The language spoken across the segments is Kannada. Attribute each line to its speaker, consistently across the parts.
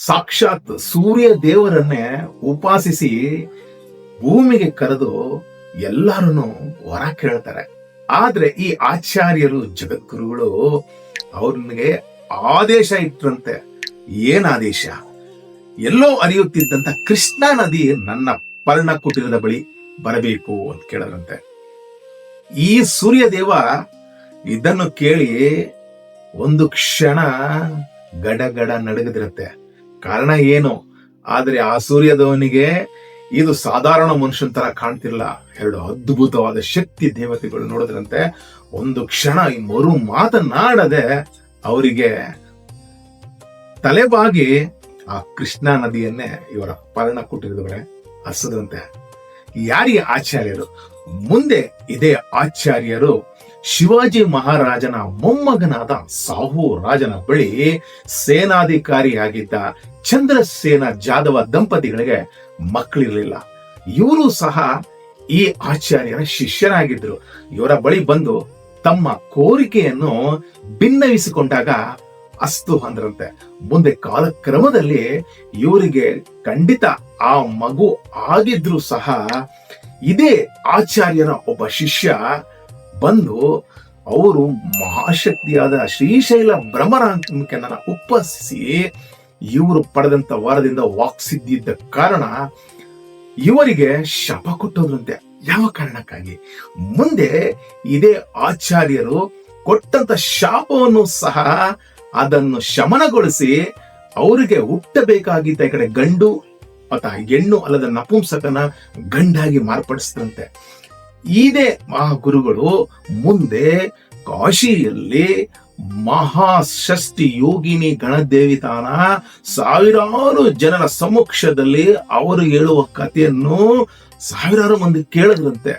Speaker 1: ಸಾಕ್ಷಾತ್ ಸೂರ್ಯ ದೇವರನ್ನೇ ಉಪಾಸಿಸಿ ಭೂಮಿಗೆ ಕರೆದು ಎಲ್ಲರನ್ನು ವರ ಕೇಳ್ತಾರೆ. ಆದ್ರೆ ಈ ಆಚಾರ್ಯರು ಜಗದ್ಗುರುಗಳು ಅವ್ರನಿಗೆ ಆದೇಶ ಇಟ್ರಂತೆ. ಏನ್ ಆದೇಶ? ಎಲ್ಲೋ ಹರಿಯುತ್ತಿದ್ದಂತ ಕೃಷ್ಣಾ ನದಿ ನನ್ನ ಪರ್ಣಕುಟೀರದ ಬಳಿ ಬರಬೇಕು ಅಂತ ಕೇಳದಂತೆ. ಈ ಸೂರ್ಯ ದೇವ ಇದನ್ನು ಕೇಳಿ ಒಂದು ಕ್ಷಣ ಗಡಗಡ ನಡಗದಿರತ್ತೆ. ಕಾರಣ ಏನು? ಆದ್ರೆ ಆ ಸೂರ್ಯದೇವನಿಗೆ ಇದು ಸಾಧಾರಣ ಮನುಷ್ಯನ ತರ ಕಾಣ್ತಿಲ್ಲ. ಎರಡು ಅದ್ಭುತವಾದ ಶಕ್ತಿ ದೇವತೆಗಳು ನೋಡಿದ್ರಂತೆ. ಒಂದು ಕ್ಷಣ ಈ ಮರು ಮಾತನಾಡದೆ ಅವರಿಗೆ ತಲೆಬಾಗಿ ಆ ಕೃಷ್ಣಾ ನದಿಯನ್ನೇ ಇವರ ಪರ್ಣ ಕುಟೀರದವರೆ ಹರಿಸದಂತೆ. ಯಾರಿ ಆಚಾರ್ಯರು? ಮುಂದೆ ಇದೇ ಆಚಾರ್ಯರು ಶಿವಾಜಿ ಮಹಾರಾಜನ ಮೊಮ್ಮಗನಾದ ಸಾಹು ರಾಜನ ಬಳಿ ಸೇನಾಧಿಕಾರಿಯಾಗಿದ್ದ ಚಂದ್ರಸೇನ ಜಾಧವ ದಂಪತಿಗಳಿಗೆ ಮಕ್ಕಳಿರಲಿಲ್ಲ. ಇವರು ಸಹ ಈ ಆಚಾರ್ಯರ ಶಿಷ್ಯರಾಗಿದ್ರು. ಇವರ ಬಳಿ ಬಂದು ತಮ್ಮ ಕೋರಿಕೆಯನ್ನು ಭಿನ್ನವಿಸಿಕೊಂಡಾಗ ಅಸ್ತು ಅಂದ್ರಂತೆ. ಮುಂದೆ ಕಾಲಕ್ರಮದಲ್ಲಿ ಇವರಿಗೆ ಖಂಡಿತ ಆ ಮಗು ಆಗಿದ್ರು ಸಹ ಇದೇ ಆಚಾರ್ಯರ ಒಬ್ಬ ಶಿಷ್ಯ ಬಂದು ಅವರು ಮಹಾಶಕ್ತಿಯಾದ ಶ್ರೀಶೈಲ ಭ್ರಮರಾಂಕನನ್ನ ಉಪಾಸಿಸಿ ಇವರು ಪಡೆದಂತ ವರದಿಂದ ವಾಕ್ಸಿದ್ಧಿ ಇದ್ದ ಕಾರಣ ಇವರಿಗೆ ಶಾಪ ಕೊಟ್ಟೋದ್ರಂತೆ. ಯಾವ ಕಾರಣಕ್ಕಾಗಿ? ಮುಂದೆ ಇದೇ ಆಚಾರ್ಯರು ಕೊಟ್ಟಂತ ಶಾಪವನ್ನು ಸಹ ಅದನ್ನು ಶಮನಗೊಳಿಸಿ ಅವರಿಗೆ ಹುಟ್ಟಬೇಕಾಗಿದ್ದ ಈ ಕಡೆ ಗಂಡು ಅಥವಾ ಹೆಣ್ಣು ಅಲ್ಲದ ನಪುಂಸಕನ ಗಂಡಾಗಿ ಮಾರ್ಪಡಿಸಿದಂತೆ. ಇದೇ ಮಹಾಗುರುಗಳು ಮುಂದೆ ಕಾಶಿಯಲ್ಲಿ ಮಹಾಷಷ್ಠಿ ಯೋಗಿನಿ ಗಣದೇವಿತಾನ ಸಾವಿರಾರು ಜನರ ಸಮಕ್ಷದಲ್ಲಿ ಅವರು ಹೇಳುವ ಕಥೆಯನ್ನು ಸಾವಿರಾರು ಮಂದಿ ಕೇಳಿದ್ರಂತೆ.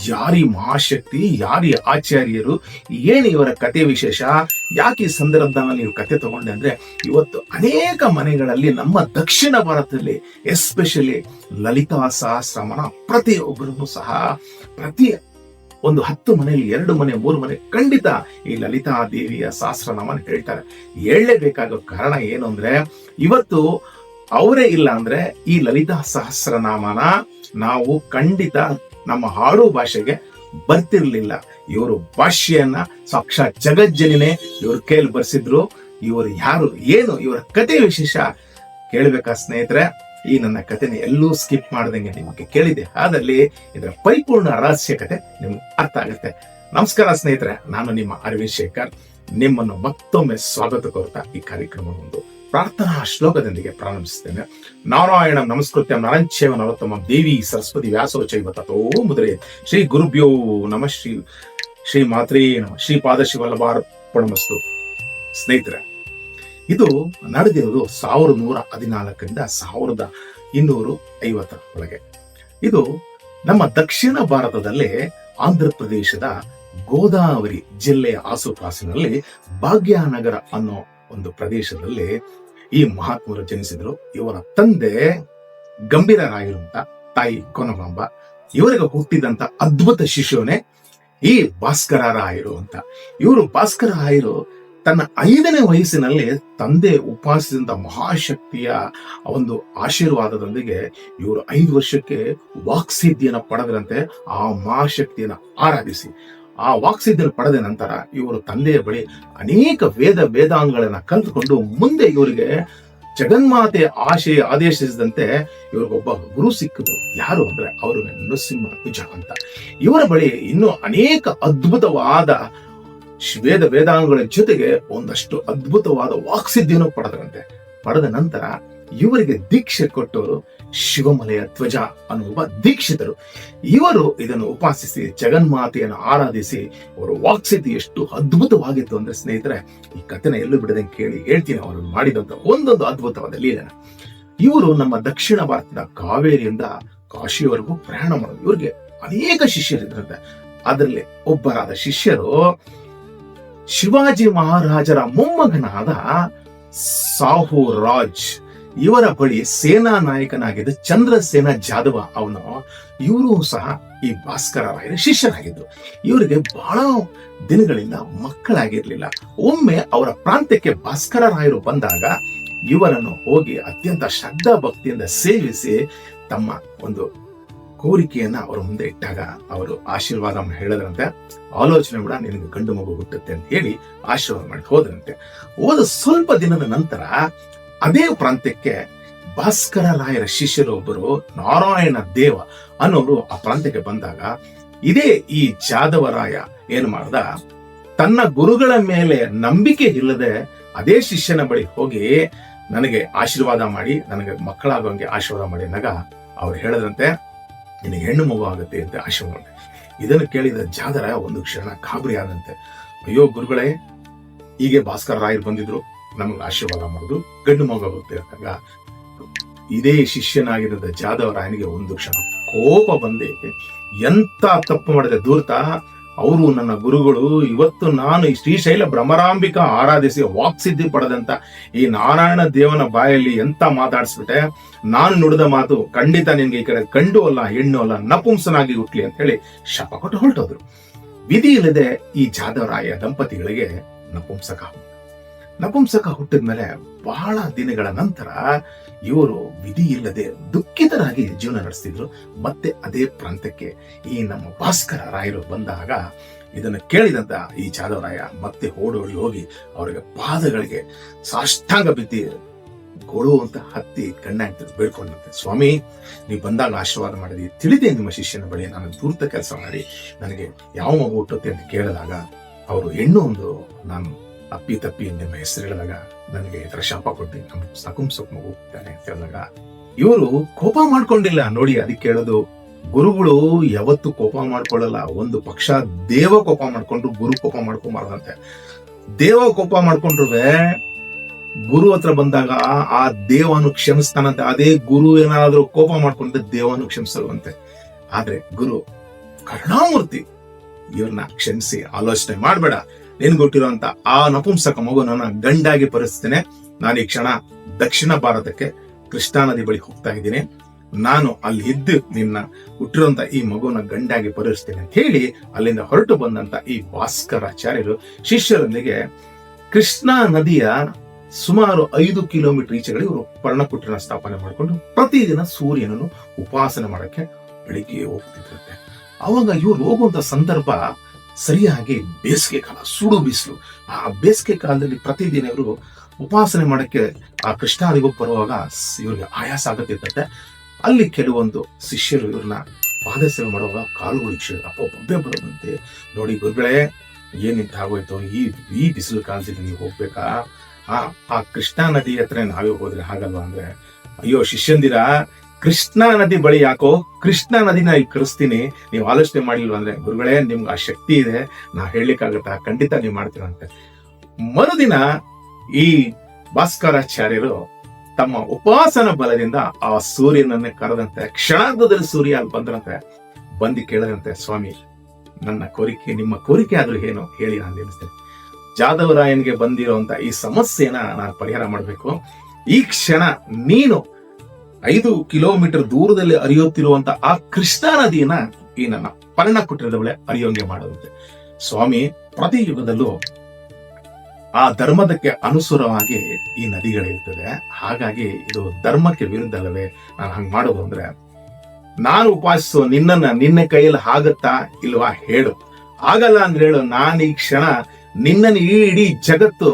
Speaker 1: ಯಾರಿ ಮಹಾಶಕ್ತಿ, ಯಾರಿ ಆಚಾರ್ಯರು, ಏನು ಇವರ ಕಥೆ ವಿಶೇಷ, ಯಾಕೆ ಈ ಸಂದರ್ಭದಲ್ಲಿ ನೀವು ಕಥೆ ತಗೊಂಡೆ ಅಂದ್ರೆ, ಇವತ್ತು ಅನೇಕ ಮನೆಗಳಲ್ಲಿ ನಮ್ಮ ದಕ್ಷಿಣ ಭಾರತದಲ್ಲಿ ಎಸ್ಪೆಷಲಿ ಲಲಿತಾ ಸಹಸ್ರನಾಮ ಪ್ರತಿಯೊಬ್ಬರೂ ಸಹ ಪ್ರತಿ ಒಂದು 10 ಮನೆಯಲ್ಲಿ 2 ಮನೆ 3 ಮನೆ ಖಂಡಿತ ಈ ಲಲಿತಾ ದೇವಿಯ ಸಹಸ್ರನಾಮನ ಹೇಳ್ತಾರೆ. ಹೇಳಲೇಬೇಕಾಗೋ ಕಾರಣ ಏನು ಅಂದ್ರೆ, ಇವತ್ತು ಅವರೇ ಇಲ್ಲ ಅಂದ್ರೆ ಈ ಲಲಿತಾ ಸಹಸ್ರನಾಮನ ನಾವು ಖಂಡಿತ ನಮ್ಮ ಹಾಡು ಭಾಷೆಗೆ ಬರ್ತಿರ್ಲಿಲ್ಲ. ಇವರು ಭಾಷೆಯನ್ನ ಸಾಕ್ಷಾತ್ ಜಗಜ್ಜನಿನೇ ಇವರು ಕೇಳಿ ಬರ್ಸಿದ್ರು. ಇವರು ಯಾರು, ಏನು ಇವರ ಕಥೆ ವಿಶೇಷ ಕೇಳಬೇಕಾ ಸ್ನೇಹಿತರೆ? ಈ ನನ್ನ ಕಥೆನ ಎಲ್ಲೂ ಸ್ಕಿಪ್ ಮಾಡ್ದಂಗೆ ನಿಮಗೆ ಕೇಳಿದೆ ಆದಲ್ಲಿ ಇದರ ಪರಿಪೂರ್ಣ ರಹಸ್ಯಕತೆ ನಿಮ್ಗೆ ಅರ್ಥ ಆಗುತ್ತೆ. ನಮಸ್ಕಾರ ಸ್ನೇಹಿತರೆ, ನಾನು ನಿಮ್ಮ ಅರವಿಂದ್ ಶೇಖರ್. ನಿಮ್ಮನ್ನು ಮತ್ತೊಮ್ಮೆ ಸ್ವಾಗತ ಕೋರ್ತಾ ಈ ಕಾರ್ಯಕ್ರಮವೊಂದು ಪ್ರಾರ್ಥನಾ ಶ್ಲೋಕದೊಂದಿಗೆ ಪ್ರಾರಂಭಿಸುತ್ತೇನೆ. ನಾರಾಯಣ ನಮಸ್ಕೃತ್ಯ ನರಂಚೇವ ನರೋತ್ತಮ ದೇವಿ ಸರಸ್ವತಿ ವ್ಯಾಸೋ ಚೈವ ತಥೋ ಮುದ್ರೆ. ಶ್ರೀ ಗುರುಭ್ಯೋ ನಮ ಶ್ರೀ ಮಾತ್ರೇ ನಮ ಶ್ರೀ ಪಾದಶಿವಲ್ಲಭಾರ್ಪಣಮಸ್ತು. ಸ್ನೇಹಿತರೆ, ಇದು ನಡೆದಿರೋದು 1114ರಿಂದ 1250 ಒಳಗೆ. ಇದು ನಮ್ಮ ದಕ್ಷಿಣ ಭಾರತದಲ್ಲಿ ಆಂಧ್ರ ಪ್ರದೇಶದ ಗೋದಾವರಿ ಜಿಲ್ಲೆಯ ಆಸುಪಾಸಿನಲ್ಲಿ ಭಾಗ್ಯನಗರ ಅನ್ನೋ ಒಂದು ಪ್ರದೇಶದಲ್ಲಿ ಈ ಮಹಾತ್ಮರು ಜನಿಸಿದ್ರು. ಇವರ ತಂದೆ ಗಂಭೀರರಾಯರು ಅಂತ, ತಾಯಿ ಕೊನಮಾಂಬ. ಇವರಿಗೆ ಹುಟ್ಟಿದಂತ ಅದ್ಭುತ ಶಿಶುವನೇ ಈ ಭಾಸ್ಕರ ರಾಯರು ಅಂತ. ಇವರು ಭಾಸ್ಕರ ರಾಯರು ತನ್ನ 5ನೇ ವಯಸ್ಸಿನಲ್ಲಿ ತಂದೆ ಉಪಾಸಿಸಿದಂತ ಮಹಾಶಕ್ತಿಯ ಒಂದು ಆಶೀರ್ವಾದದೊಂದಿಗೆ ಇವರು 5 ವರ್ಷಕ್ಕೆ ವಾಕ್ಸಿದ್ಧಿಯನ್ನು ಪಡೆದರಂತೆ. ಆ ಮಹಾಶಕ್ತಿಯನ್ನು ಆರಾಧಿಸಿ ಆ ವಾಕ್ಸಿದ್ಧಿಯನ್ನು ಪಡೆದ ನಂತರ ಇವರು ತಂದೆಯ ಬಳಿ ಅನೇಕ ವೇದಾಂಗಗಳನ್ನ ಕಲಿತುಕೊಂಡು ಮುಂದೆ ಇವರಿಗೆ ಜಗನ್ಮಾತೆ ಆದೇಶಿಸಿದಂತೆ ಇವ್ರಿಗೊಬ್ಬ ಗುರು ಸಿಕ್ಕಿದ್ರು. ಯಾರು ಅಂದ್ರೆ ಅವರು ನೃಸಿಂಹ ಧ್ವಜ ಅಂತ. ಇವರ ಬಳಿ ಇನ್ನೂ ಅನೇಕ ಅದ್ಭುತವಾದ ವೇದಾಂಗಗಳ ಜೊತೆಗೆ ಒಂದಷ್ಟು ಅದ್ಭುತವಾದ ವಾಕ್ಸಿದ್ಧಿಯನ್ನು ಪಡೆದರಂತೆ. ಪಡೆದ ನಂತರ ಇವರಿಗೆ ದೀಕ್ಷೆ ಕೊಟ್ಟವರು ಶಿವಮಲೆಯ ಧ್ವಜ ಅನ್ನುವ ದೀಕ್ಷಿತರು. ಇವರು ಇದನ್ನು ಉಪಾಸಿಸಿ ಜಗನ್ಮಾತೆಯನ್ನು ಆರಾಧಿಸಿ ಅವರು ವಾಕ್ಸಿದ್ಧಿ ಎಷ್ಟು ಅದ್ಭುತವಾಗಿತ್ತು ಅಂದ್ರೆ ಸ್ನೇಹಿತರೆ, ಈ ಕಥೆನ ಎಲ್ಲೂ ಬಿಡದಂಗೆ ಕೇಳಿ ಹೇಳ್ತೀನಿ ಅವರು ಮಾಡಿದಂತ ಒಂದೊಂದು ಅದ್ಭುತವಾದ ಲೀಲೆನ. ಇವರು ನಮ್ಮ ದಕ್ಷಿಣ ಭಾರತದ ಕಾವೇರಿಯಿಂದ ಕಾಶಿಯವರೆಗೂ ಪ್ರಯಾಣ ಮಾಡೋದು. ಇವ್ರಿಗೆ ಅನೇಕ ಶಿಷ್ಯರಿದ್ರಂತೆ. ಅದರಲ್ಲಿ ಒಬ್ಬರಾದ ಶಿಷ್ಯರು ಶಿವಾಜಿ ಮಹಾರಾಜರ ಮೊಮ್ಮಗನಾದ ಸಾಹು ರಾಜ್. ಇವರ ಬಳಿ ಸೇನಾ ನಾಯಕನಾಗಿದ್ದ ಚಂದ್ರಸೇನ ಜಾಧವ ಅವನು. ಇವರು ಸಹ ಈ ಭಾಸ್ಕರ ರಾಯರ ಶಿಷ್ಯರಾಗಿದ್ರು. ಇವರಿಗೆ ಬಹಳ ದಿನಗಳಿಂದ ಮಕ್ಕಳಾಗಿರ್ಲಿಲ್ಲ. ಒಮ್ಮೆ ಅವರ ಪ್ರಾಂತ್ಯಕ್ಕೆ ಭಾಸ್ಕರ ರಾಯರು ಬಂದಾಗ ಇವರನ್ನು ಹೋಗಿ ಅತ್ಯಂತ ಶ್ರದ್ಧಾ ಭಕ್ತಿಯಿಂದ ಸೇವಿಸಿ ತಮ್ಮ ಒಂದು ಕೋರಿಕೆಯನ್ನ ಅವರ ಮುಂದೆ ಇಟ್ಟಾಗ ಅವರು ಆಶೀರ್ವಾದ ಹೇಳಿದ್ರಂತೆ. ಆಲೋಚನೆ ಕೂಡ ನಿನಗೆ ಗಂಡು ಮಗು ಹುಟ್ಟುತ್ತೆ ಅಂತ ಹೇಳಿ ಆಶೀರ್ವಾದ ಮಾಡಿ ಹೋದ್ರಂತೆ. ಹೋದ ಸ್ವಲ್ಪ ದಿನದ ನಂತರ ಅದೇ ಪ್ರಾಂತ್ಯಕ್ಕೆ ಭಾಸ್ಕರ ರಾಯರ ಶಿಷ್ಯರು ಒಬ್ಬರು ನಾರಾಯಣ ದೇವ ಅನ್ನೋರು ಆ ಪ್ರಾಂತ್ಯಕ್ಕೆ ಬಂದಾಗ ಇದೇ ಈ ಜಾದವರಾಯ ಏನ್ ಮಾಡ್ದ, ತನ್ನ ಗುರುಗಳ ಮೇಲೆ ನಂಬಿಕೆ ಇಲ್ಲದೆ ಅದೇ ಶಿಷ್ಯನ ಬಳಿ ಹೋಗಿ ನನಗೆ ಆಶೀರ್ವಾದ ಮಾಡಿ, ನನಗೆ ಮಕ್ಕಳಾಗೋಂಗೆ ಆಶೀರ್ವಾದ ಮಾಡಿ ಅಂದಾಗ ಅವ್ರು ಹೇಳಿದ್ರಂತೆ, ನಿನಗೆ ಹೆಣ್ಣು ಮಗು ಆಗುತ್ತೆ ಅಂತ ಆಶೀರ್ವಾದ ಮಾಡಿ. ಇದನ್ನು ಕೇಳಿದ ಜಾದರಾಯ ಒಂದು ಕ್ಷಣ ಗಾಬರಿ ಆದಂತೆ. ಅಯ್ಯೋ ಗುರುಗಳೇ, ಹೀಗೆ ಭಾಸ್ಕರ ರಾಯರು ಬಂದಿದ್ರು, ನಮಗೆ ಆಶೀರ್ವಾದ ಮಾಡುದು, ಗಂಡು ಮಗು ಆಗುತ್ತೆ ಅಂದಾಗ ಇದೇ ಶಿಷ್ಯನಾಗಿದ್ದ ಜಾದವರಾಯನಿಗೆ ಒಂದು ಕ್ಷಣ ಕೋಪ ಬಂದೆ. ಎಂತ ತಪ್ಪು ಮಾಡಿದೆ ದೂರ್ತ, ಅವರು ನನ್ನ ಗುರುಗಳು, ಇವತ್ತು ನಾನು ಈ ಶ್ರೀಶೈಲ ಭ್ರಮರಾಂಬಿಕಾ ಆರಾಧಿಸಿ ವಾಕ್ಸಿದ್ಧಿ ಪಡೆದಂತ ಈ ನಾರಾಯಣ ದೇವನ ಬಾಯಲ್ಲಿ ಎಂತ ಮಾತಾಡಿಸ್ಬಿಟ್ಟೆ, ನಾನು ನುಡಿದ ಮಾತು ಖಂಡಿತ ನಿನ್ಗೆ ಈ ಕಡೆ ಗಂಡು ಅಲ್ಲ ಹೆಣ್ಣು ಅಲ್ಲ ನಪುಂಸನಾಗಿ ಹುಟ್ಲಿ ಅಂತ ಹೇಳಿ ಶಾಪ ಕೊಟ್ಟು ಹೊರಟೋದ್ರು. ವಿಧಿ ಇಲ್ಲದೆ ಈ ಜಾದವರಾಯ ದಂಪತಿಗಳಿಗೆ ನಪುಂಸಕ ಹುಟ್ಟಿದ್ಮೇಲೆ ಬಹಳ ದಿನಗಳ ನಂತರ ಇವರು ವಿಧಿ ಇಲ್ಲದೆ ದುಃಖಿತರಾಗಿ ಜೀವನ ನಡೆಸ್ತಿದ್ರು. ಮತ್ತೆ ಅದೇ ಪ್ರಾಂತ್ಯಕ್ಕೆ ಈ ನಮ್ಮ ಭಾಸ್ಕರ ರಾಯರು ಬಂದಾಗ ಇದನ್ನು ಕೇಳಿದಂತ ಈ ಜಾದವರಾಯ ಮತ್ತೆ ಓಡೋಡಿ ಹೋಗಿ ಅವರಿಗೆ ಪಾದಗಳಿಗೆ ಸಾಷ್ಟಾಂಗ ಬಿದ್ದಿ ಗೋಳು ಅಂತ ಹತ್ತಿ ಕಣ್ಣಾಗ್ತದೆ ಬೇಡ್ಕೊಂಡಂತೆ. ಸ್ವಾಮಿ, ನೀವು ಬಂದಾಗ ಆಶೀರ್ವಾದ ಮಾಡಿದ್ರಿ, ತಿಳಿದೆ ನಿಮ್ಮ ಶಿಷ್ಯನ ಬಳಿ ನಾನು ದೂರ್ತ ಕೆಲಸ ಮಾಡಿ ನನಗೆ ಯಾವ ಮಗು ಹುಟ್ಟುತ್ತೆ ಅಂತ ಕೇಳಿದಾಗ ಅವರು ಹೆಣ್ಣು ಒಂದು ನಾನು ಅಪ್ಪಿ ತಪ್ಪಿ ನಿಮ್ಮ ಹೆಸರು ಹೇಳಿದಾಗ ನನಗೆ ಇದರ ಶಾಪ ಕೊಟ್ಟು ನಮ್ಮ ಸಕುಂಸಕ್ ಮಗು ಹೋಗ್ತಾನೆ ಅಂತ ಹೇಳಿದಾಗ ಇವರು ಕೋಪ ಮಾಡ್ಕೊಂಡಿಲ್ಲ. ನೋಡಿ, ಅದಕ್ಕೆ ಹೇಳೋದು, ಗುರುಗಳು ಯಾವತ್ತು ಕೋಪ ಮಾಡ್ಕೊಳ್ಳಲ್ಲ. ಒಂದು ಪಕ್ಷ ದೇವ ಕೋಪ ಮಾಡ್ಕೊಂಡ್ರು, ಗುರು ಕೋಪ ಮಾಡ್ಕೊಂಬಾರ್ದಂತೆ. ದೇವ ಕೋಪ ಮಾಡ್ಕೊಂಡ್ರುವೆ ಗುರು ಹತ್ರ ಬಂದಾಗ ಆ ದೇವನು ಕ್ಷಮಿಸ್ತಾನಂತೆ. ಅದೇ ಗುರು ಏನಾದ್ರೂ ಕೋಪ ಮಾಡ್ಕೊಂಡ್ರೆ ದೇವನು ಕ್ಷಮಿಸಲ್ವಂತೆ. ಆದ್ರೆ ಗುರು ಕರುಣಾಮೂರ್ತಿ, ಇವ್ರನ್ನ ಕ್ಷಮಿಸಿ ಆಲೋಚನೆ ಮಾಡ್ಬೇಡ, ಏನ್ ಕೊಟ್ಟಿರುವಂತ ಆ ನಪುಂಸಕ ಮಗುನ ಗಂಡಾಗಿ ಪರಿಸ್ತೇನೆ. ನಾನು ಈ ಕ್ಷಣ ದಕ್ಷಿಣ ಭಾರತಕ್ಕೆ ಕೃಷ್ಣಾ ನದಿ ಬಳಿ ಹೋಗ್ತಾ ಇದ್ದೀನಿ, ನಾನು ಅಲ್ಲಿ ಇದ್ದು ನಿನ್ನ ಹುಟ್ಟಿರುವಂತ ಈ ಮಗುನ ಗಂಡಾಗಿ ಪರಿಸ್ತೇನೆ ಅಂತ ಹೇಳಿ ಅಲ್ಲಿಂದ ಹೊರಟು ಬಂದಂತ ಈ ಭಾಸ್ಕರಾಚಾರ್ಯರು ಶಿಷ್ಯರೊಂದಿಗೆ ಕೃಷ್ಣಾ ನದಿಯ ಸುಮಾರು 5 ಕಿಲೋಮೀಟರ್ ಈಚೆಗಡೆ ಇವರು ಪರ್ಣಕುಟಿರನ ಸ್ಥಾಪನೆ ಮಾಡಿಕೊಂಡು ಪ್ರತಿದಿನ ಸೂರ್ಯನನ್ನು ಉಪಾಸನೆ ಮಾಡಕ್ಕೆ ಬೆಳಿಗ್ಗೆ ಹೋಗ್ತಿದ್ರಂತೆ. ಅವಾಗ ಇವ್ರು ಹೋಗುವಂತ ಸಂದರ್ಭ ಸರಿಯಾಗಿ ಬೇಸಿಗೆ ಕಾಲ, ಸುಡು ಬಿಸಿಲು. ಆ ಬೇಸಿಗೆ ಕಾಲದಲ್ಲಿ ಪ್ರತಿದಿನ ಇವರು ಉಪಾಸನೆ ಮಾಡಕ್ಕೆ ಆ ಕೃಷ್ಣಾ ನದಿಗೆ ಬರುವಾಗ ಇವ್ರಿಗೆ ಆಯಾಸ ಆಗತ್ತಿರ್ತದೆ. ಅಲ್ಲಿ ಕೆಲವೊಂದು ಶಿಷ್ಯರು ಇವ್ರನ್ನ ಪಾದ ಸೇವೆ ಮಾಡುವಾಗ ಕಾಲುಗಳು ಅಪ್ಪ ಬೊಬ್ಬೆ ಬರೋದಂತೆ. ನೋಡಿ ಗುರುಗಳೇ, ಏನಿಂತ ಆಗೋಯ್ತು, ಈ ಬಿಸಿಲು ಕಾಲದಲ್ಲಿ ನೀವು ಹೋಗ್ಬೇಕಾ? ಆ ಕೃಷ್ಣಾ ನದಿ ಹತ್ರ ನಾವೇ ಹೋದ್ರೆ ಹಾಗಲ್ವಾ ಅಂದ್ರೆ, ಅಯ್ಯೋ ಶಿಷ್ಯಂದಿರ, ಕೃಷ್ಣಾ ನದಿ ಬಳಿ ಯಾಕೋ, ಕೃಷ್ಣಾ ನದಿನ ಈಗ ಕರೆಸ್ತೀನಿ, ನೀವು ಆಲೋಚನೆ ಮಾಡಿಲ್ವ ಅಂದ್ರೆ, ಗುರುಗಳೇ ನಿಮ್ಗೆ ಆ ಶಕ್ತಿ ಇದೆ, ನಾ ಹೇಳಲಿಕ್ಕಾಗತ್ತಾ? ಖಂಡಿತ ನೀವು ಮಾಡ್ತೀರಂತೆ. ಮರುದಿನ ಈ ಭಾಸ್ಕರಾಚಾರ್ಯರು ತಮ್ಮ ಉಪಾಸನ ಬಲದಿಂದ ಆ ಸೂರ್ಯನನ್ನೇ ಕರೆದಂತೆ ಕ್ಷಣಾರ್ಧದಲ್ಲಿ ಸೂರ್ಯ ಅಲ್ಲಿ ಬಂದ್ರಂತೆ. ಬಂದು ಕೇಳದಂತೆ, ಸ್ವಾಮಿ, ನನ್ನ ಕೋರಿಕೆ, ನಿಮ್ಮ ಕೋರಿಕೆ ಆದ್ರೂ ಏನು ಹೇಳಿ, ನಾನು ನಿಲ್ಲಿಸ್ತೇನೆ. ಜಾದವರಾಯನ್ಗೆ ಬಂದಿರುವಂತ ಈ ಸಮಸ್ಯೆನ ನಾನು ಪರಿಹಾರ ಮಾಡಬೇಕು. ಈ ಕ್ಷಣ ನೀನು 5 ಕಿಲೋಮೀಟರ್ ದೂರದಲ್ಲಿ ಹರಿಯುತ್ತಿರುವಂತ ಆ ಕೃಷ್ಣಾ ನದಿಯನ್ನ ಈ ನನ್ನ ಪರ್ಣಕುಟಿರದ ಬಳಿ ಹರಿಯೋಂಗೆ ಮಾಡೋದಂತೆ. ಸ್ವಾಮಿ, ಪ್ರತಿ ಯುಗದಲ್ಲೂ ಆ ಧರ್ಮದಕ್ಕೆ ಅನುಸಾರವಾಗಿ ಈ ನದಿಗಳಿರ್ತದೆ, ಹಾಗಾಗಿ ಇದು ಧರ್ಮಕ್ಕೆ ವಿರುದ್ಧ ಅಲ್ಲವೇ? ನಾನು ಹಂಗ್ ಮಾಡೋದು ಅಂದ್ರೆ, ನಾನು ಉಪಾಸಿಸೋ ನಿನ್ನ ಕೈಯಲ್ಲಿ ಆಗತ್ತಾ ಇಲ್ವಾ ಹೇಳು. ಆಗಲ್ಲ ಅಂದ್ರೆ ಹೇಳು, ನಾನು ಈ ಕ್ಷಣ ನಿನ್ನನ್ನು ಇಡೀ ಜಗತ್ತು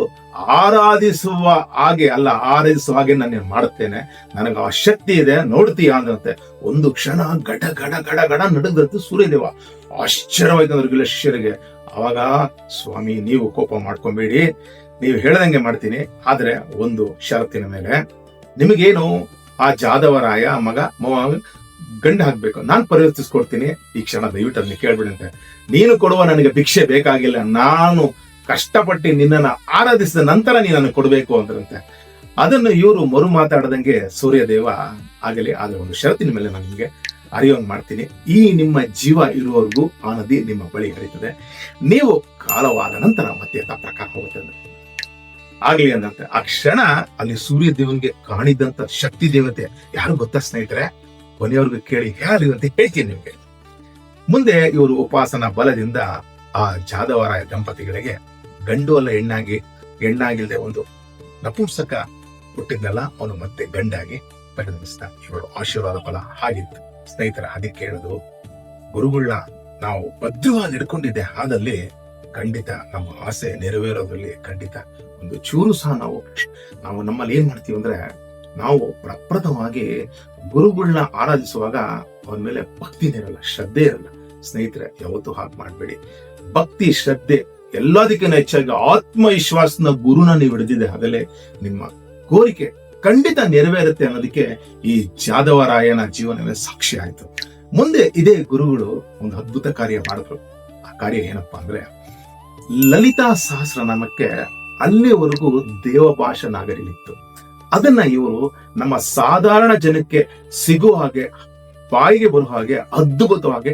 Speaker 1: ಆರಾಧಿಸುವ ಹಾಗೆ ನಾನು ಮಾಡುತ್ತೇನೆ, ನನಗೆ ಆ ಶಕ್ತಿ ಇದೆ, ನೋಡ್ತೀಯ ಅಂದಂತೆ. ಒಂದು ಕ್ಷಣ ಗಡ ಗಡ ಗಡ ಗಡ ನಡುಗಂತು ಸೂರ್ಯದೇವ. ಆಶ್ಚರ್ಯವಾಯ್ತಂದ್ರಿಗಿಲ್ಲ ಶಿಷ್ಯರಿಗೆ. ಅವಾಗ, ಸ್ವಾಮಿ, ನೀವು ಕೋಪ ಮಾಡ್ಕೊಂಬೇಡಿ, ನೀವು ಹೇಳ್ದಂಗೆ ಮಾಡ್ತೀನಿ, ಆದ್ರೆ ಒಂದು ಷರತ್ತಿನ ಮೇಲೆ. ನಿಮಗೇನು ಆ ಜಾದವರಾಯ ಮಗ ಗಂಡ ಹಾಕ್ಬೇಕು, ನಾನು ಪರಿವರ್ತಿಸ್ಕೊಡ್ತೀನಿ, ಈ ಕ್ಷಣ ದಯವಿಟ್ಟು ಅದನ್ನ ಕೇಳ್ಬಿಡಂತೆ. ನೀನು ಕೊಡುವ ನನಗೆ ಭಿಕ್ಷೆ ಬೇಕಾಗಿಲ್ಲ, ನಾನು ಕಷ್ಟಪಟ್ಟು ನಿನ್ನನ್ನು ಆರಾಧಿಸಿದ ನಂತರ ನೀನನ್ನು ಕೊಡಬೇಕು ಅಂದ್ರಂತೆ. ಅದನ್ನು ಇವರು ಮರು ಮಾತಾಡದಂಗೆ ಸೂರ್ಯದೇವ, ಆಗಲಿ, ಆದ್ರೆ ಒಂದು ಷರತ್ತಿನ ಮೇಲೆ ನಾನು ನಿಮಗೆ ಹರಿಯೋಂಗ್ ಮಾಡ್ತೀನಿ. ಈ ನಿಮ್ಮ ಜೀವ ಇರುವವರೆಗೂ ಆ ನದಿ ನಿಮ್ಮ ಬಳಿ ಹರಿತದೆ, ನೀವು ಕಾಲವಾದ ನಂತರ ಮತ್ತೆ ಪ್ರಕಾರ ಹೋಗುತ್ತದೆ. ಆಗ್ಲಿ ಅಂದಂತೆ. ಆ ಕ್ಷಣ ಅಲ್ಲಿ ಸೂರ್ಯ ದೇವನಿಗೆ ಕಾಣಿದಂತ ಶಕ್ತಿ ದೇವತೆ ಯಾರು ಗೊತ್ತಾ ಸ್ನೇಹಿತರೆ? ಕೊನೆಯವ್ರಿಗೆ ಕೇಳಿ ಯಾರು ಅಂತ ಹೇಳ್ತೀನಿ ನಿಮ್ಗೆ. ಮುಂದೆ ಇವರು ಉಪಾಸನಾ ಬಲದಿಂದ ಆ ಜಾದವರಾಯ ದಂಪತಿಗಳಿಗೆ ಗಂಡು ಅಲ್ಲ ಹೆಣ್ಣಾಗಿಲ್ಲದೆ ಒಂದು ನಪುಂಸಕ ಹುಟ್ಟಿದ್ನಲ್ಲ ಅವನು ಮತ್ತೆ ಗಂಡಾಗಿ ಪರಿಣಮಿಸ್ದ. ಇವರು ಆಶೀರ್ವಾದ ಫಲ ಹಾಗಿತ್ತು ಸ್ನೇಹಿತರ. ಅದಕ್ಕೆ ಹೇಳುದು, ಗುರುಗಳನ್ನ ನಾವು ಭದ್ರವಾಗಿ ಹಿಡ್ಕೊಂಡಿದ್ದೆ ಆದಲ್ಲಿ ಖಂಡಿತ ನಮ್ಮ ಆಸೆ ನೆರವೇರೋದ್ರಲ್ಲಿ ಖಂಡಿತ ಒಂದು ಚೂರು ಸಹ ನಾವು ನಮ್ಮಲ್ಲಿ ಏನ್ ಮಾಡ್ತೀವಿ ಅಂದ್ರೆ, ನಾವು ಪ್ರಪ್ರಥಮವಾಗಿ ಗುರುಗಳನ್ನ ಆರಾಧಿಸುವಾಗ ಅವನ ಮೇಲೆ ಭಕ್ತಿನೇ ಇರಲ್ಲ, ಶ್ರದ್ಧೆ ಇರಲ್ಲ. ಸ್ನೇಹಿತರೆ, ಯಾವತ್ತೂ ಹಾಗೆ ಮಾಡ್ಬೇಡಿ. ಭಕ್ತಿ, ಶ್ರದ್ಧೆ ಎಲ್ಲದಕ್ಕಿಂತ ಹೆಚ್ಚಾಗಿ ಆತ್ಮವಿಶ್ವಾಸನ ಗುರುನ ನೀವು ಹಿಡಿದಿದೆ ಅದಲ್ಲೇ ನಿಮ್ಮ ಕೋರಿಕೆ ಖಂಡಿತ ನೆರವೇರುತ್ತೆ ಅನ್ನೋದಕ್ಕೆ ಈ ಜಾದವರಾಯನ ಜೀವನವೇ ಸಾಕ್ಷಿ ಆಯ್ತು. ಮುಂದೆ ಇದೇ ಗುರುಗಳು ಒಂದು ಅದ್ಭುತ ಕಾರ್ಯ ಮಾಡಿದ್ರು. ಆ ಕಾರ್ಯ ಏನಪ್ಪಾ ಅಂದ್ರೆ, ಲಲಿತಾ ಸಹಸ್ರನಾಮಕ್ಕೆ ಅಲ್ಲಿವರೆಗೂ ದೇವಭಾಷಾ ನಾಗರಿಲಿತ್ತು. ಅದನ್ನ ಇವರು ನಮ್ಮ ಸಾಧಾರಣ ಜನಕ್ಕೆ ಸಿಗೋ ಹಾಗೆ, ಬಾಯಿಗೆ ಬರುವ ಹಾಗೆ ಅದ್ಭುತವಾಗಿ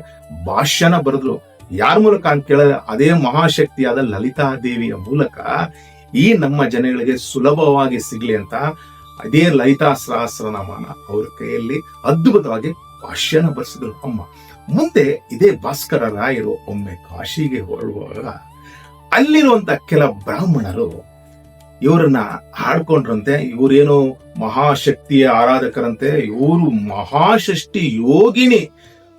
Speaker 1: ಭಾಷ್ಯನ ಬರೆದ್ರು. ಯಾರ ಮೂಲಕ ಅಂತ ಕೇಳಿದ್ರೆ, ಅದೇ ಮಹಾಶಕ್ತಿಯಾದ ಲಲಿತಾ ದೇವಿಯ ಮೂಲಕ ಈ ನಮ್ಮ ಜನಗಳಿಗೆ ಸುಲಭವಾಗಿ ಸಿಗ್ಲಿ ಅಂತ ಅದೇ ಲಲಿತಾ ಸಹಸ್ರನಾಮನ ಅವ್ರ ಕೈಯಲ್ಲಿ ಅದ್ಭುತವಾಗಿ ಭಾಷ್ಯನ ಬರೆಸಿದ್ರು ಅಮ್ಮ. ಮುಂದೆ ಇದೇ ಭಾಸ್ಕರ ರಾಯರು ಒಮ್ಮೆ ಕಾಶಿಗೆ ಹೊರಡುವಾಗ ಅಲ್ಲಿರುವಂತ ಕೆಲ ಬ್ರಾಹ್ಮಣರು ಇವರನ್ನ ಹಾಡ್ಕೊಂಡ್ರಂತೆ. ಇವರೇನು ಮಹಾಶಕ್ತಿಯ ಆರಾಧಕರಂತೆ, ಇವರು ಮಹಾಷಷ್ಠಿ ಯೋಗಿನಿ,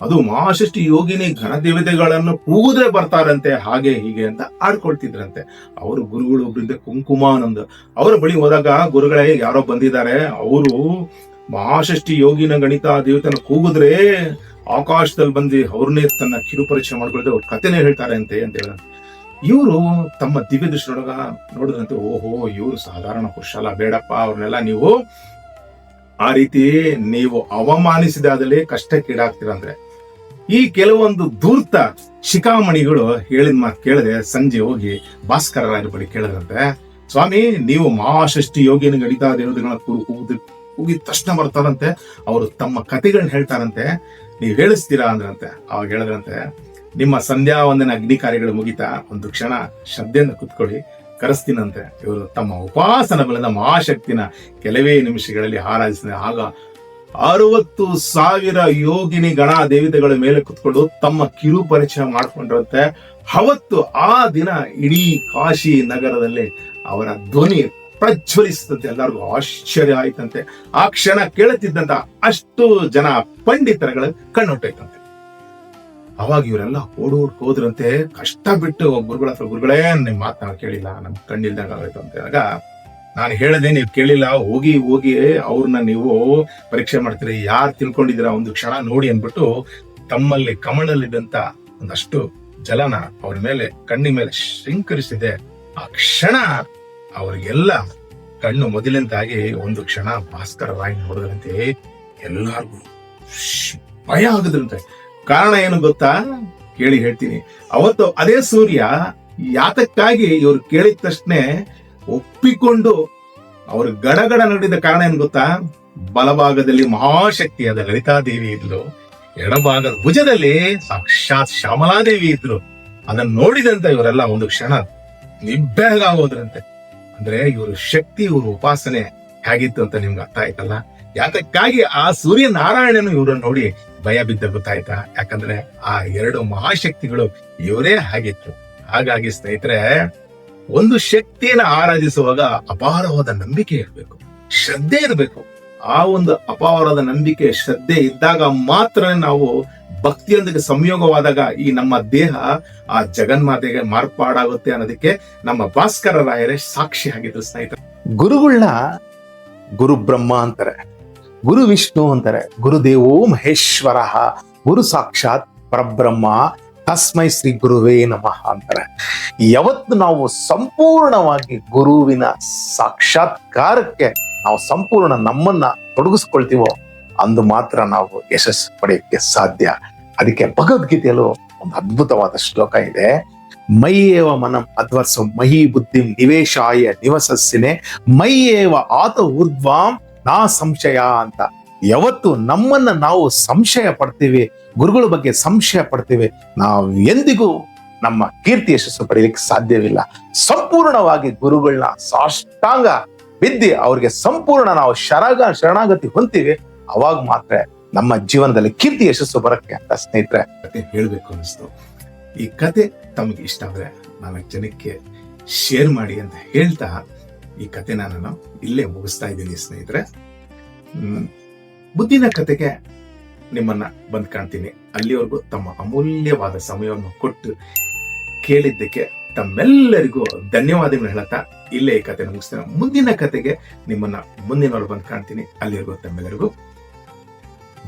Speaker 1: ಅದು ಮಹಾಷಷ್ಠಿ ಯೋಗಿನಿ ಘನದೇವತೆಗಳನ್ನು ಕೂದ್ರೆ ಬರ್ತಾರಂತೆ, ಹಾಗೆ ಹೀಗೆ ಅಂತ ಆಡ್ಕೊಳ್ತಿದ್ರಂತೆ. ಅವರು ಗುರುಗಳು ಒಬ್ಬರಿಂದ ಕುಂಕುಮಾನಂದ ಅವರ ಬಳಿ ಹೋದಾಗ, ಗುರುಗಳೇ ಯಾರೋ ಬಂದಿದ್ದಾರೆ, ಅವರು ಮಹಾಷಷ್ಠಿ ಯೋಗಿನ ಗಣಿತ ದೇವತೆನ ಕೂಗಿದ್ರೆ ಆಕಾಶದಲ್ಲಿ ಬಂದು ಅವ್ರನ್ನೇ ತನ್ನ ಕಿರುಪರಿಚಯ ಮಾಡ್ಕೊಳ್ದೆ ಅವ್ರ ಕಥೆನೇ ಹೇಳ್ತಾರೆ ಅಂತ ಹೇಳಿದ. ಇವರು ತಮ್ಮ ದಿವ್ಯ ದೃಷ್ಟಿ ನೋಡಿದ್ರಂತೆ, ಓಹೋ ಇವರು ಸಾಧಾರಣ ಪುರುಷ ಅಲ್ಲ, ಬೇಡಪ್ಪ ಅವ್ರನ್ನೆಲ್ಲ ನೀವು ಆ ರೀತಿ ನೀವು ಅವಮಾನಿಸಿದಾದಲ್ಲಿ ಕಷ್ಟಕ್ಕೀಡಾಗ್ತೀರಂದ್ರೆ. ಈ ಕೆಲವೊಂದು ಧೂರ್ತ ಶಿಖಾಮಣಿಗಳು ಹೇಳಿದ ಮಾತು ಕೇಳದೆ ಸಂಜೆ ಹೋಗಿ ಭಾಸ್ಕರ ರಾಯರ ಬಳಿ ಕೇಳಿದ್ರಂತೆ, ಸ್ವಾಮಿ ನೀವು ಮಹಾಷಷ್ಠಿ ಯೋಗಿನ ಗಣಿತ ದೇವತೆಗಳನ್ನ ಕೂಗಿದ ತಕ್ಷಣ ಬರ್ತಾರಂತೆ, ಅವರು ತಮ್ಮ ಕಥೆಗಳನ್ನ ಹೇಳ್ತಾರಂತೆ, ನೀವು ಹೇಳಿಸ್ತೀರಾ ಅಂದ್ರಂತೆ. ಅವಾಗ ಹೇಳಿದ್ರಂತೆ, ನಿಮ್ಮ ಸಂಧ್ಯಾ ವಂದನ ಅಗ್ನಿ ಕಾರ್ಯಗಳು ಮುಗಿತಾ ಒಂದು ಕ್ಷಣ ಶ್ರದ್ಧೆಯಿಂದ ಕುತ್ಕೊಳ್ಳಿ, ಕರೆಸ್ತೀನಂತೆ. ಇವರು ತಮ್ಮ ಉಪಾಸನ ಬಲದ ಮಹಾಶಕ್ತಿನ ಕೆಲವೇ ನಿಮಿಷಗಳಲ್ಲಿ ಆರಾಧಿಸಿದ. ಆಗ 60,000 ಯೋಗಿನಿ ಗಣ ದೇವತೆಗಳ ಮೇಲೆ ಕುತ್ಕೊಂಡು ತಮ್ಮ ಕಿರು ಪರಿಚಯ ಮಾಡ್ಕೊಂಡ್ರಂತೆ. ಅವತ್ತು ಆ ದಿನ ಇಡೀ ಕಾಶಿ ನಗರದಲ್ಲಿ ಅವರ ಧ್ವನಿ ಪ್ರಜ್ವಲಿಸಿದಂತೆ ಎಲ್ಲರಿಗೂ ಆಶ್ಚರ್ಯ ಆಯ್ತಂತೆ. ಆ ಕ್ಷಣ ಕೇಳುತ್ತಿದ್ದಂತ ಅಷ್ಟು ಜನ ಪಂಡಿತರುಗಳ ಕಣ್ಣೊಟ್ಟೈತಂತೆ. ಅವಾಗ ಇವರೆಲ್ಲ ಹೋದ್ರಂತೆ, ಕಷ್ಟ ಬಿಟ್ಟು ಗುರುಗಳ ಹತ್ರ, ಗುರುಗಳೇ ನಿಮ್ ಮಾತನ್ನ ಕೇಳಿಲ್ಲ, ನಮ್ ಕಣ್ಣಿಲ್ದಾಗ ಆಗೋಯ್ತು ಅಂತ ಹೇಳಿದಾಗ, ನಾನು ಹೇಳದೆ ನೀವು ಕೇಳಿಲ್ಲ, ಹೋಗಿ ಅವ್ರನ್ನ ನೀವು ಪರೀಕ್ಷೆ ಮಾಡ್ತೀರಿ, ಯಾರು ತಿಳ್ಕೊಂಡಿದ್ದೀರಾ ಒಂದು ಕ್ಷಣ ನೋಡಿ ಅನ್ಬಿಟ್ಟು ತಮ್ಮಲ್ಲಿ ಕಮಲಲ್ಲಿದ್ದಂತ ಒಂದಷ್ಟು ಜಲನ ಅವ್ರ ಮೇಲೆ ಕಣ್ಣಿ ಮೇಲೆ ಶೃಂಕರಿಸಿದೆ. ಆ ಕ್ಷಣ ಅವ್ರಿಗೆಲ್ಲ ಕಣ್ಣು ಮೊದಲಿನಂತಾಗಿ ಒಂದು ಕ್ಷಣ ಭಾಸ್ಕರ ರಾಯ್ ನೋಡಿದ್ರಂತೆ ಎಲ್ಲಾರ್ಗು ಭಯ ಆಗದ್ರಂತೆ. ಕಾರಣ ಏನು ಗೊತ್ತಾ? ಕೇಳಿ ಹೇಳ್ತೀನಿ. ಅವತ್ತು ಅದೇ ಸೂರ್ಯ ಯಾತಕ್ಕಾಗಿ ಇವ್ರು ಕೇಳಿದ ತಕ್ಷಣ ಒಪ್ಪಿಕೊಂಡು ಅವರು ಗಡಗಡ ನಡಿದ ಕಾರಣ ಏನು ಗೊತ್ತಾ? ಬಲಭಾಗದಲ್ಲಿ ಮಹಾಶಕ್ತಿಯಾದ ಲಲಿತಾದೇವಿ ಇದ್ಲು, ಎಡಭಾಗದ ಭುಜದಲ್ಲಿ ಸಾಕ್ಷಾತ್ ಶ್ಯಾಮಲಾದೇವಿ ಇದ್ರು. ಅದನ್ನ ನೋಡಿದಂತ ಇವರೆಲ್ಲ ಒಂದು ಕ್ಷಣ ನಿಬ್ಬೆರಗಾಗೋದ್ರಂತೆ. ಅಂದ್ರೆ ಇವ್ರ ಶಕ್ತಿ, ಇವ್ರ ಉಪಾಸನೆ ಹೇಗಿತ್ತು ಅಂತ ನಿಮ್ಗೆ ಅರ್ಥ ಆಯ್ತಲ್ಲ. ಯಾತಕ್ಕಾಗಿ ಆ ಸೂರ್ಯ ನಾರಾಯಣನು ಇವ್ರನ್ನ ನೋಡಿ ಭಯ ಬಿದ್ದ ಗೊತ್ತಾಯ್ತಾ? ಯಾಕಂದ್ರೆ ಆ ಎರಡು ಮಹಾಶಕ್ತಿಗಳು ಇವರೇ ಆಗಿತ್ತು. ಹಾಗಾಗಿ ಸ್ನೇಹಿತರೆ, ಒಂದು ಶಕ್ತಿಯನ್ನು ಆರಾಧಿಸುವಾಗ ಅಪಾರವಾದ ನಂಬಿಕೆ ಇರಬೇಕು, ಶ್ರದ್ಧೆ ಇರಬೇಕು. ಆ ಒಂದು ಅಪಾರವಾದ ನಂಬಿಕೆ, ಶ್ರದ್ಧೆ ಇದ್ದಾಗ ಮಾತ್ರ ನಾವು ಭಕ್ತಿಯೊಂದಿಗೆ ಸಂಯೋಗವಾದಾಗ ಈ ನಮ್ಮ ದೇಹ ಆ ಜಗನ್ಮಾತೆಗೆ ಮಾರ್ಪಾಡಾಗುತ್ತೆ ಅನ್ನೋದಕ್ಕೆ ನಮ್ಮ ಭಾಸ್ಕರ ರಾಯರೇ ಸಾಕ್ಷಿ ಆಗಿದ್ರು ಸ್ನೇಹಿತರೆ. ಗುರುಗಳನ್ನ ಗುರು ಬ್ರಹ್ಮ ಅಂತಾರೆ, ಗುರು ವಿಷ್ಣು ಅಂತಾರೆ, ಗುರುದೇವೋ ಮಹೇಶ್ವರ, ಗುರು ಸಾಕ್ಷಾತ್ ಪರಬ್ರಹ್ಮ, ತಸ್ಮೈ ಶ್ರೀ ಗುರುವೇ ನಮಃ ಅಂತಾರೆ. ಯಾವತ್ತು ನಾವು ಸಂಪೂರ್ಣವಾಗಿ ಗುರುವಿನ ಸಾಕ್ಷಾತ್ಕಾರಕ್ಕೆ ನಾವು ಸಂಪೂರ್ಣ ನಮ್ಮನ್ನ ತೊಡಗಿಸ್ಕೊಳ್ತೀವೋ ಅಂದು ಮಾತ್ರ ನಾವು ಯಶಸ್ಸು ಪಡೆಯಕ್ಕೆ ಸಾಧ್ಯ. ಅದಕ್ಕೆ ಭಗವದ್ಗೀತೆಯಲ್ಲೂ ಒಂದು ಅದ್ಭುತವಾದ ಶ್ಲೋಕ ಇದೆ, ಮೈಯೇವ ಮನಂ ಅಧ್ವರ್ಸು ಮಹಿ ಬುದ್ಧಿ ನಿವೇಶಾಯ ನಿವಸಸ್ಸಿನೇ ಮೈಯೇವ ಆತ ಊರ್ಧ್ವಾಂ ನಾ ಸಂಶಯ ಅಂತ. ಯಾವತ್ತು ನಮ್ಮನ್ನ ನಾವು ಸಂಶಯ ಪಡ್ತೀವಿ, ಗುರುಗಳ ಬಗ್ಗೆ ಸಂಶಯ ಪಡ್ತೀವಿ, ನಾವು ಎಂದಿಗೂ ನಮ್ಮ ಕೀರ್ತಿ ಯಶಸ್ಸು ಪಡೆಯಲಿಕ್ಕೆ ಸಾಧ್ಯವಿಲ್ಲ. ಸಂಪೂರ್ಣವಾಗಿ ಗುರುಗಳನ್ನ ಸಾಷ್ಟಾಂಗ ಬಿದ್ದಿ ಅವ್ರಿಗೆ ಸಂಪೂರ್ಣ ನಾವು ಶರಣಾಗತಿ ಹೊಂತೀವಿ, ಅವಾಗ ಮಾತ್ರ ನಮ್ಮ ಜೀವನದಲ್ಲಿ ಕೀರ್ತಿ ಯಶಸ್ಸು ಬರಕ್ಕೆ ಅಂತ ಸ್ನೇಹಿತರೆ ಕತೆ ಹೇಳ್ಬೇಕು ಅನಿಸ್ತು. ಈ ಕತೆ ತಮಗೆ ಇಷ್ಟ ಆದ್ರೆ 4 ಜನಕ್ಕೆ ಶೇರ್ ಮಾಡಿ ಅಂತ ಹೇಳ್ತಾ ಈ ಕಥೆನ ನಾನು ಇಲ್ಲೇ ಮುಗಿಸ್ತಾ ಇದ್ದೀನಿ ಸ್ನೇಹಿತರೆ. ಮುಂದಿನ ಕತೆಗೆ ನಿಮ್ಮನ್ನ ಬಂದ್ ಕಾಣ್ತೀನಿ. ಅಲ್ಲಿವರೆಗೂ ತಮ್ಮ ಅಮೂಲ್ಯವಾದ ಸಮಯವನ್ನು ಕೊಟ್ಟು ಕೇಳಿದ್ದಕ್ಕೆ ತಮ್ಮೆಲ್ಲರಿಗೂ ಧನ್ಯವಾದಗಳು ಹೇಳುತ್ತಾ ಇಲ್ಲೇ ಈ ಕಥೆನ ಮುಗಿಸ್ತೇನೆ. ಮುಂದಿನ ಕತೆಗೆ ನಿಮ್ಮನ್ನ ಮುಂದಿನವರು ಬಂದ್ ಕಾಣ್ತೀನಿ. ಅಲ್ಲಿವರೆಗೂ ತಮ್ಮೆಲ್ಲರಿಗೂ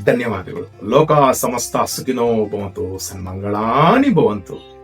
Speaker 1: ಧನ್ಯವಾದಗಳು. ಲೋಕ ಸಮಸ್ತ ಸುಖಿನೋ ಭವಂತು, ಸನ್ಮಂಗಳಾನಿ ಭವಂತು.